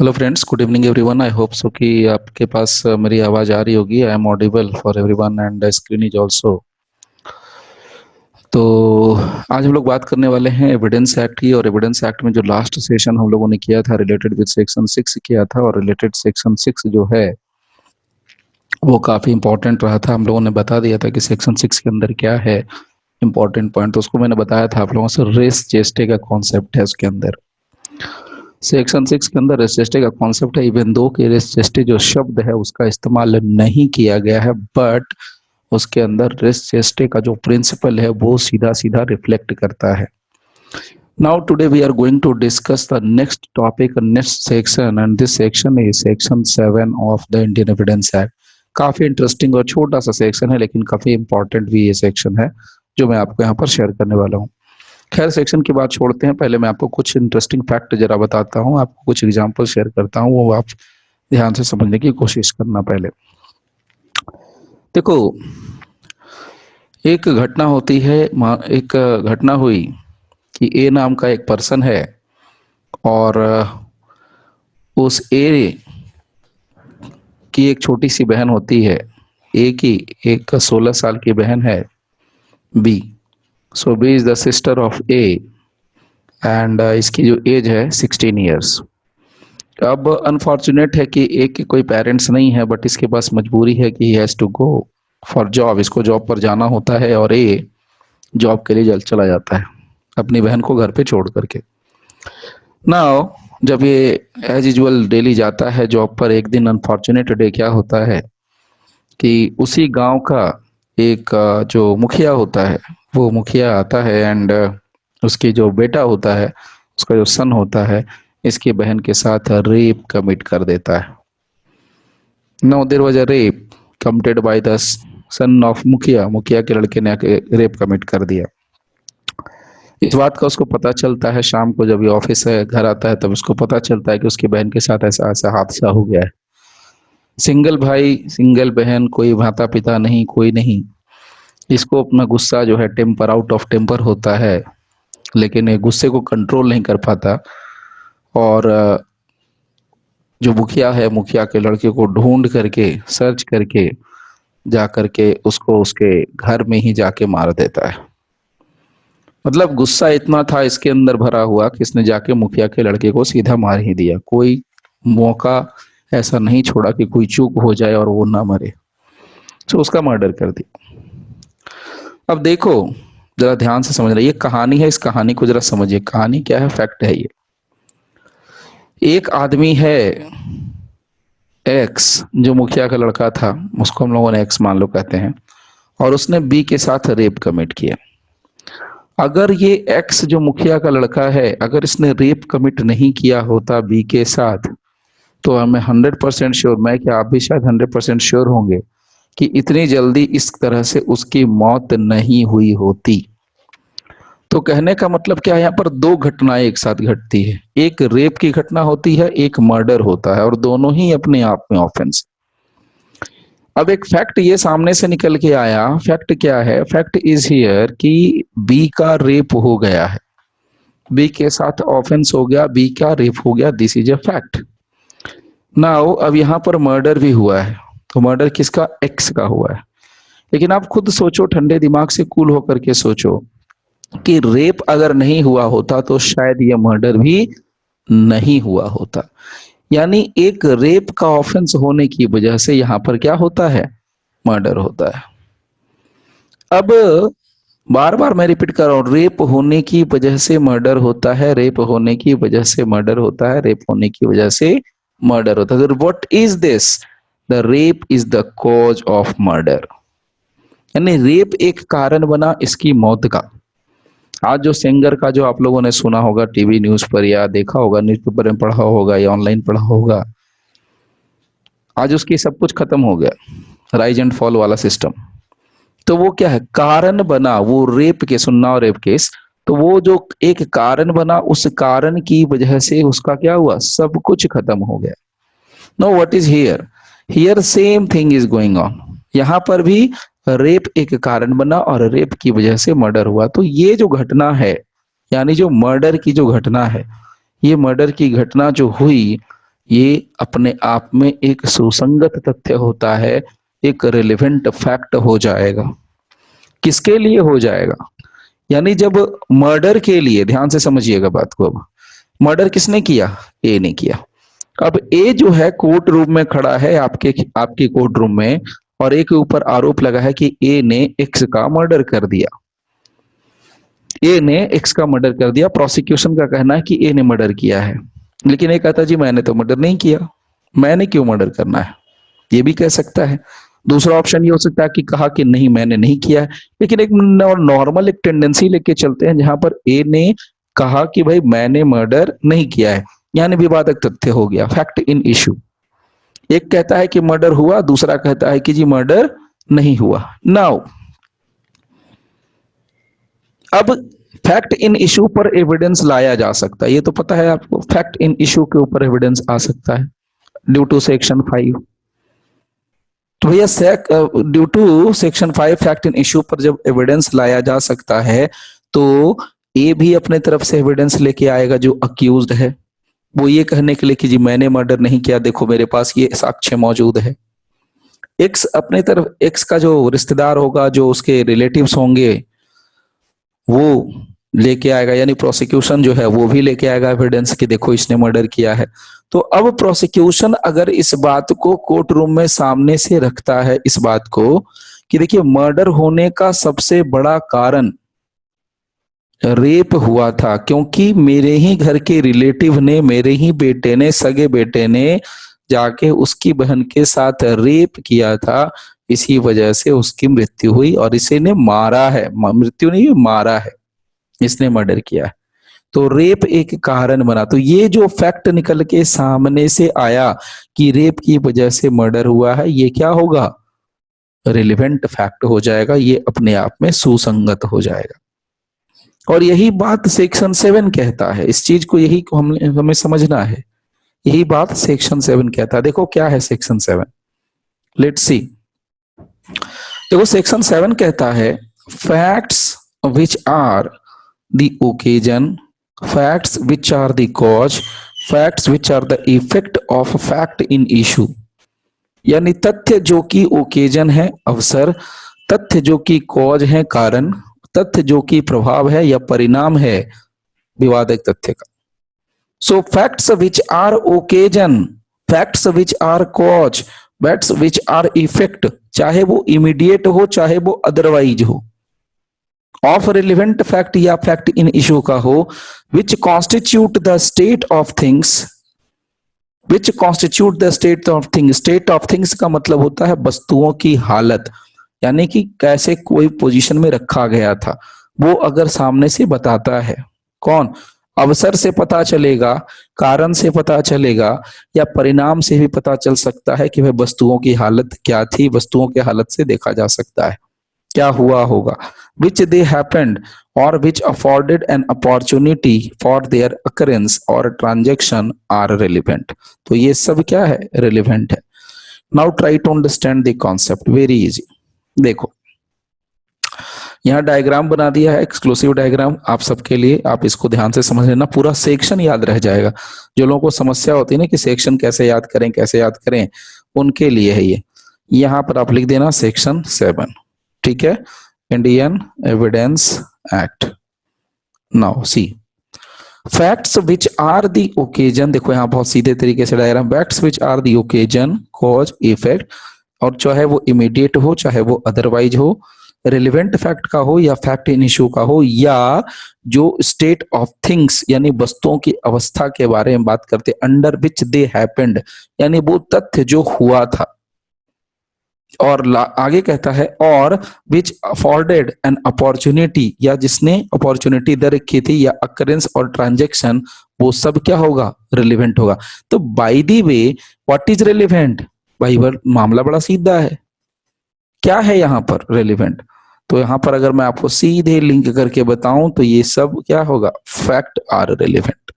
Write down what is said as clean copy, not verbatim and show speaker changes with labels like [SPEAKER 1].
[SPEAKER 1] Hello friends, good evening everyone. I hope so कि आपके पास मेरी आवाज़ आ रही होगी। I am audible for everyone and screen is also. तो आज हम लोग बात करने वाले हैं एविडेंस एक्ट की। और एविडेंस एक्ट में जो लास्ट सेशन हम लोगों ने किया था रिलेटेड विद सेक्शन 6 किया था, और रिलेटेड सेक्शन 6 जो है वो काफ़ी इंपॉर्टेंट रहा था। हम लोगों ने बता दिया था कि सेक्शन 6 के अंदर क्या है इंपॉर्टेंट पॉइंट। तो उसको मैंने बताया था आप लोगों से। रेस जेस्टे का कॉन्सेप्ट है उसके अंदर। सेक्शन 6 के अंदर रेसिस्टे का कॉन्सेप्ट है। इवन दो कि रेसिस्टे जो शब्द है उसका इस्तेमाल नहीं किया गया है, बट उसके अंदर रेसिस्टे का जो प्रिंसिपल है वो सीधा सीधा रिफ्लेक्ट करता है। Now today we are going to discuss the next topic, next section, and this section is section 7 of the Indian Evidence Act। काफी इंटरेस्टिंग और छोटा सा सेक्शन है, लेकिन काफी इंपॉर्टेंट भी ये सेक्शन है जो मैं आपको यहाँ पर शेयर करने वाला हूँ। खैर, सेक्शन की बात छोड़ते हैं। पहले मैं आपको कुछ इंटरेस्टिंग फैक्ट जरा बताता हूँ, आपको कुछ एग्जांपल शेयर करता हूँ, वो आप ध्यान से समझने की कोशिश करना। पहले देखो, एक घटना होती है। एक घटना हुई कि ए नाम का एक पर्सन है, और उस ए की एक छोटी सी बहन होती है। ए की एक 16 साल की बहन है, B. So B is the sister of A, and इसकी जो एज है 16 ईयर्स। अब अनफॉर्चुनेट है कि एक के कोई पेरेंट्स नहीं है, बट इसके पास मजबूरी है कि he has to go for job. इसको जॉब पर जाना होता है, और ये जॉब के लिए जल्द चला जाता है अपनी बहन को घर पे छोड़ करके। नाउ जब ये एज यूजुअल डेली जाता है जॉब पर, एक दिन अनफॉर्चुनेट डे क्या होता है कि उसी गांव का एक जो मुखिया होता है, वो मुखिया आता है, एंड उसकी जो बेटा होता है, उसका जो सन होता है, इसकी बहन के साथ रेप कमिट कर देता है। Now there was a rape committed by the son of मुखिया। मुखिया के लड़के ने रेप कमिट कर दिया। इस बात का उसको पता चलता है शाम को, जब ये ऑफिस से घर आता है तब उसको पता चलता है कि उसकी बहन के साथ ऐसा ऐसा हादसा हो गया है। सिंगल भाई सिंगल बहन, कोई माता पिता नहीं, कोई नहीं। इसको अपना गुस्सा जो है टेम्पर आउट ऑफ टेम्पर होता है, लेकिन ये गुस्से को कंट्रोल नहीं कर पाता, और जो मुखिया है, मुखिया के लड़के को ढूंढ करके, सर्च करके, जा करके उसको उसके घर में ही जाके मार देता है। मतलब गुस्सा इतना था इसके अंदर भरा हुआ कि इसने जाके मुखिया के लड़के को सीधा मार ही दिया। कोई मौका ऐसा नहीं छोड़ा कि कोई चूक हो जाए और वो ना मरे। तो उसका मर्डर कर दिया। अब देखो, जरा ध्यान से समझ रहे, ये कहानी है, इस कहानी को जरा समझिए। कहानी क्या है, फैक्ट है ये। एक आदमी है एक्स, जो मुखिया का लड़का था, उसको हम लोगों ने एक्स मान लो कहते हैं, और उसने बी के साथ रेप कमिट किया। अगर ये एक्स जो मुखिया का लड़का है, अगर इसने रेप कमिट नहीं किया होता बी के साथ, तो हमें 100% श्योर, मैं क्या आप भी शायद 100% श्योर होंगे कि इतनी जल्दी इस तरह से उसकी मौत नहीं हुई होती। तो कहने का मतलब क्या है, यहाँ पर दो घटनाएं एक साथ घटती है। एक रेप की घटना होती है, एक मर्डर होता है, और दोनों ही अपने आप में ऑफेंस। अब एक फैक्ट ये सामने से निकल के आया। फैक्ट क्या है, फैक्ट इज हियर कि बी का रेप हो गया है, बी के साथ ऑफेंस हो गया, बी का रेप हो गया। This is a fact. Now अब यहाँ पर मर्डर भी हुआ है। तो मर्डर किसका, एक्स का हुआ है। लेकिन आप खुद सोचो, ठंडे दिमाग से कूल होकर के सोचो कि रेप अगर नहीं हुआ होता तो शायद यह मर्डर भी नहीं हुआ होता। यानी एक रेप का ऑफेंस होने की वजह से यहाँ पर क्या होता है, मर्डर होता है। अब बार बार मैं रिपीट कर रहा हूं, रेप होने की वजह से मर्डर होता है, रेप होने की वजह से मर्डर होता है, रेप होने की वजह से मर्डर होता है। What is this, the rape is the cause of murder. यानी रेप एक कारण बना इसकी मौत का। आज जो सिंगर का जो आप लोगों ने सुना होगा टीवी न्यूज पर, या देखा होगा न्यूज़पेपर में पढ़ा होगा, या ऑनलाइन पढ़ा होगा, आज उसकी सब कुछ खत्म हो गया, राइज एंड फॉल वाला सिस्टम। तो वो क्या है, कारण बना, वो rape case, Unnao rape case. तो वो जो एक कारण बना, उस कारण की वजह से उसका क्या हुआ, सब कुछ खत्म हो गया। No, what is here, here same thing is going on. यहाँ पर भी रेप एक कारण बना और रेप की वजह से मर्डर हुआ। तो ये जो घटना है, यानी जो मर्डर की जो घटना है, ये मर्डर की घटना जो हुई, ये अपने आप में एक सुसंगत तथ्य होता है, एक रिलेवेंट फैक्ट हो जाएगा। किसके लिए हो जाएगा? यानी जब मर्डर के लिए, ध्यान से समझिएगा बात को, अब मर्डर किसने किया? ए ने किया। अब ए जो है कोर्ट रूम में खड़ा है, आपके कोर्ट रूम में, और ए के ऊपर आरोप लगा है कि ए ने एक्स का मर्डर कर दिया। ए ने एक्स का मर्डर कर दिया। प्रोसिक्यूशन का कहना है कि ए ने मर्डर किया है, लेकिन ए कहता जी मैंने तो मर्डर नहीं किया, मैंने क्यों मर्डर करना है, ये भी कह सकता है। दूसरा ऑप्शन ये हो सकता है कि कहा कि नहीं मैंने नहीं किया है। लेकिन एक नॉर्मल एक टेंडेंसी लेके चलते हैं जहां पर ए ने कहा कि भाई मैंने मर्डर नहीं किया है, यानी विवादक तथ्य हो गया, फैक्ट इन इशू। एक कहता है कि मर्डर हुआ, दूसरा कहता है कि जी मर्डर नहीं हुआ। नाउ अब फैक्ट इन इशू पर एविडेंस लाया जा सकता है, ये तो पता है आपको, फैक्ट इन इशू के ऊपर एविडेंस आ सकता है ड्यू टू सेक्शन 5। तो भैया due to section 5 fact in issue पर जब एविडेंस लाया जा सकता है, तो ए भी अपने तरफ से एविडेंस लेके आएगा जो अक्यूज्ड है, वो ये कहने के लिए कि जी मैंने मर्डर नहीं किया, देखो मेरे पास ये साक्ष्य मौजूद है। एक्स अपने तरफ, एक्स का जो रिश्तेदार होगा, जो उसके रिलेटिव्स होंगे, वो लेके आएगा, यानी प्रोसिक्यूशन जो है वो भी लेके आएगा एविडेंस कि देखो इसने मर्डर किया है। तो अब प्रोसिक्यूशन अगर इस बात को कोर्ट रूम में सामने से रखता है, इस बात को कि देखिए मर्डर होने का सबसे बड़ा कारण रेप हुआ था, क्योंकि मेरे ही घर के रिलेटिव ने, मेरे ही बेटे ने, सगे बेटे ने जाके उसकी बहन के साथ रेप किया था, इसी वजह से उसकी मृत्यु हुई, और इसे ने मारा है, मृत्यु नहीं मारा है, इसने मर्डर किया है। तो रेप एक कारण बना। तो ये जो फैक्ट निकल के सामने से आया कि रेप की वजह से मर्डर हुआ है, ये क्या होगा? रिलेवेंट फैक्ट हो जाएगा, ये अपने आप में सुसंगत हो जाएगा। और यही बात सेक्शन 7 कहता है, इस चीज को यही को हमें समझना है, यही बात सेक्शन 7 कहता है। देखो क्या है सेक्शन 7, लेट्स सी। देखो सेक्शन 7 कहता है facts which are the occasion, facts which are the cause, facts which are the effect of fact in issue. यानी तथ्य जो कि ओकेजन है, अवसर, तथ्य जो कि कॉज है, कारण, तथ्य जो कि प्रभाव है या परिणाम है विवादक तथ्य का। So facts which are occasion, facts which are cause, facts which are effect, चाहे वो इमीडिएट हो चाहे वो अदरवाइज हो, ऑफ रिलेवेंट फैक्ट या फैक्ट इन इशू का हो, which constitute the state of things, which constitute the state of things. State of things का मतलब होता है वस्तुओं की हालत, यानी कि कैसे कोई पोजीशन में रखा गया था, वो अगर सामने से बताता है। कौन? अवसर से पता चलेगा, कारण से पता चलेगा, या परिणाम से भी पता चल सकता है कि वह वस्तुओं की हालत क्या थी, वस्तुओं की हालत से देखा जा सकता है क्या हुआ होगा। विच दे हैपेंड और which afforded an opportunity for their occurrence और ट्रांजेक्शन आर रिलेवेंट। तो ये सब क्या है? रिलेवेंट है। Now try to understand the concept, very easy. देखो यहाँ डायग्राम बना दिया है, एक्सक्लूसिव डायग्राम आप सबके लिए, आप इसको ध्यान से समझ लेना, पूरा सेक्शन याद रह जाएगा। जो लोगों को समस्या होती है ना कि सेक्शन कैसे याद करें कैसे याद करें, उनके लिए है ये। यहाँ पर आप लिख देना सेक्शन 7, ठीक है, Indian evidence act. Now see facts which are the occasion, देखो यहाँ बहुत सीधे तरीके से diagram, facts which are the occasion, cause, effect, और चाहे वो इमीडिएट हो चाहे वो अदरवाइज हो, रिलेवेंट फैक्ट का हो या फैक्ट इन इशू का हो, या जो स्टेट ऑफ थिंग्स यानी वस्तुओं की अवस्था के बारे में बात करते, अंडर विच दे हैपेंड, यानी वो तथ्य जो हुआ था। और आगे कहता है और विच अफोर्डेड एन अपॉर्चुनिटी, या जिसने अपॉर्चुनिटी दे रखी थी, या अकरेंस और ट्रांजेक्शन, वो सब क्या होगा? रिलेवेंट होगा। तो by the way what is relevant? भाई मामला बड़ा सीधा है, क्या है यहाँ पर रिलेवेंट? तो यहाँ पर अगर मैं आपको सीधे लिंक करके बताऊं तो ये सब क्या होगा? Fact are relevant.